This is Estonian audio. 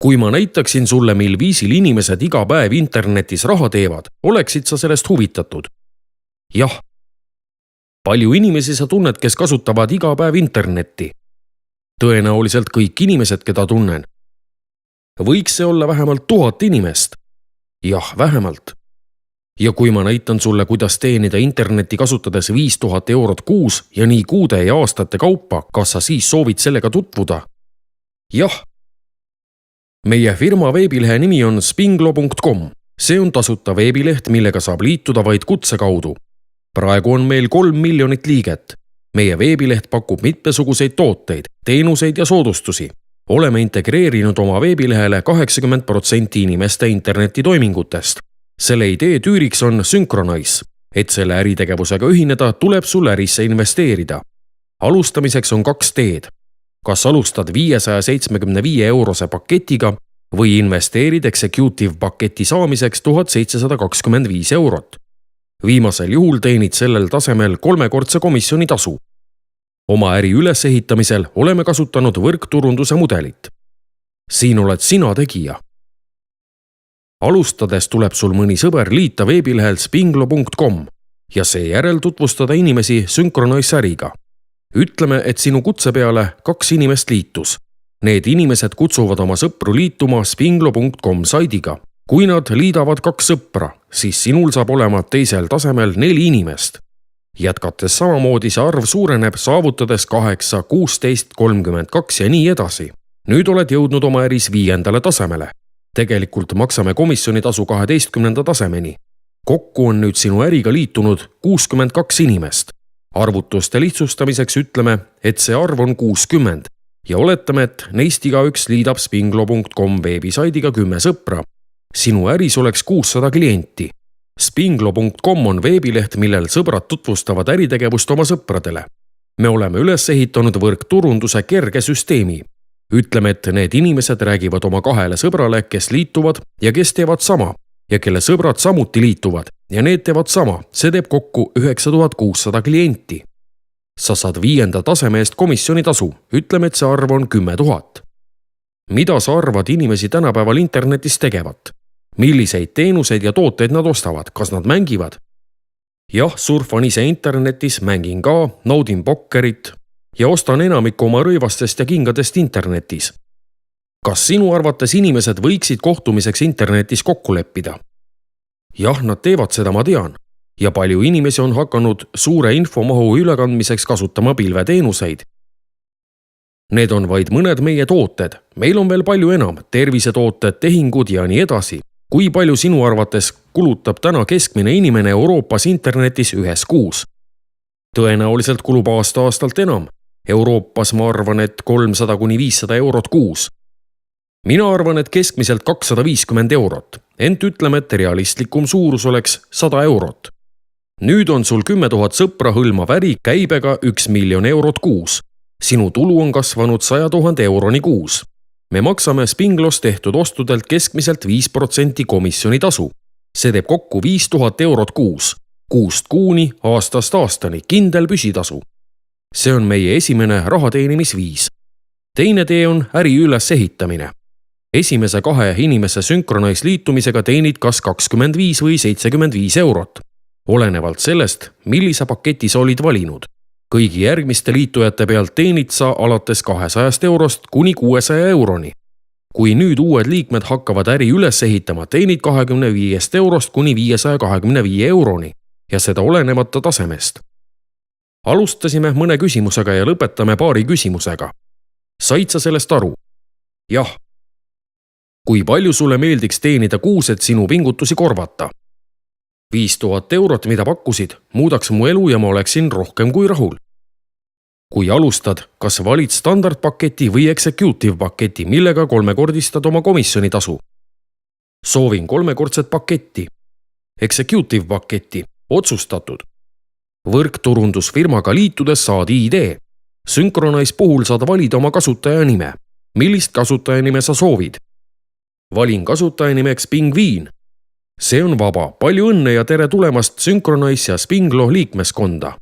Kui ma näitaksin sulle, mil viisil inimesed iga päev internetis raha teevad, oleksid sa sellest huvitatud? Jah. Palju inimesi sa tunned, kes kasutavad iga päev internetti? Tõenäoliselt kõik inimesed, keda tunnen. Võiks see olla vähemalt 1000 inimest? Jah, vähemalt. Ja kui ma näitan sulle, kuidas teenida internetti kasutades 5000 eurot kuus ja nii kuude ja aastate kaupa, kas sa siis soovid sellega tutvuda? Jah. Meie firma veebilehe nimi on spinglo.com. See on tasuta veebileht, millega saab liituda vaid kutse kaudu. Praegu on meil 3 miljonit liiget. Meie veebileht pakub mitmesuguseid tooteid, teenuseid ja soodustusi. Oleme integreerinud oma veebilehele 80% inimeste internetitoimingutest. Selle idee tüüriks on Synchronise. Et selle äritegevusega ühineda, tuleb sul ärisse investeerida. Alustamiseks on 2 teed. Kas alustad 575 eurose paketiga või investeerid executive paketi saamiseks 1725 eurot. Viimasel juhul teenid sellel tasemel 3-kordse komisjoni tasu. Oma äri ülesehitamisel oleme kasutanud võrkturunduse mudelit. Siin oled sina tegija. Alustades tuleb sul mõni sõber liita veebilehel spinglo.com ja seejärel tutvustada inimesi Synchronise äriga. Ütleme, et sinu kutse peale 2 inimest liitus. Need inimesed kutsuvad oma sõpru liituma spinglo.com saidiga. Kui nad liidavad 2 sõpra, siis sinul saab olema teisel tasemel 4 inimest. Jätkates samamoodi see arv suureneb, saavutades 8, 16, 32 ja nii edasi. Nüüd oled jõudnud oma äris 5. tasemele. Tegelikult maksame komisjonitasu 12. tasemeni. Kokku on nüüd sinu äriga liitunud 62 inimest. Arvutuste lihtsustamiseks ütleme, et see arv on 60 ja oletame, et neist igaüks liidab spinglo.com veebisaidiga 10 sõpra. Sinu äris oleks 600 klienti. Spinglo.com on veebileht, millel sõbrad tutvustavad äritegevust oma sõpradele. Me oleme üles ehitanud võrkturunduse kerge süsteemi. Ütleme, et need inimesed räägivad oma 2 sõbrale, kes liituvad ja kes teevad sama ja kelle sõbrad samuti liituvad ja need teevad sama. See teeb kokku 9600 klienti. Sa saad 5. taseme eest komisjonitasu. Ütleme, et see arv on 10 000. Mida sa arvad inimesi tänapäeval internetis tegevat? Milliseid teenuseid ja tooteid nad ostavad? Kas nad mängivad? Jah, surfan ise internetis, mängin ka, naudin pokkerit ja ostan enamikku oma rõivastest ja kingadest internetis. Kas sinu arvates inimesed võiksid kohtumiseks internetis kokku leppida? Jah, nad teevad seda, ma tean. Ja palju inimesi on hakanud suure infomahu ülekandmiseks kasutama pilveteenuseid. Need on vaid mõned meie tooted. Meil on veel palju enam, tervisetooted, tehingud ja nii edasi. Kui palju sinu arvates kulutab täna keskmine inimene Euroopas internetis ühes kuus? Tõenäoliselt kulub aasta-aastalt enam. Euroopas ma arvan, et 300–500 eurot kuus. Mina arvan, et keskmiselt 250 eurot. Ent ütleme, et realistlikum suurus oleks 100 eurot. Nüüd on sul 10 000 sõpra hõlmav äri käibega 1 miljon eurot kuus. Sinu tulu on kasvanud 100 000 euroni kuus. Me maksame Spinglos tehtud ostudelt keskmiselt 5% komisjoni tasu. See teeb kokku 5000 eurot kuus. Kuust kuuni, aastast aastani, kindel püsitasu. See on meie esimene rahateenimisviis. Teine tee on äri ülesehitamine. Esimese 2 inimese Synchronise liitumisega teenid kas 25 või 75 eurot. Olenevalt sellest, millise paketi sa olid valinud. Kõigi järgmiste liitujate pealt teenid sa alates 200 eurost kuni 600 euroni. Kui nüüd uued liikmed hakkavad äri üles ehitama, teenid 25 eurost kuni 525 euroni ja seda olenemata tasemest. Alustasime mõne küsimusega ja lõpetame paari küsimusega. Said sa sellest aru? Jah. Kui palju sulle meeldiks teenida kuus, et sinu pingutusi korvata? 5000 eurot, mida pakkusid, muudaks mu elu ja ma oleksin rohkem kui rahul. Kui alustad, kas valid standardpaketi või executive paketi, millega 3-kordistad oma komisjonitasu? Soovin 3-kordset paketti. Executive paketi. Otsustatud. Võrkturundusfirmaga liitudes saad ID. Synchronise puhul saad valida oma kasutajanime. Millist kasutajanime sa soovid? Valin kasutajanimeks Pingviin. See on vaba. Palju õnne ja tere tulemast Synchronise ja Spinglo liikmeskonda.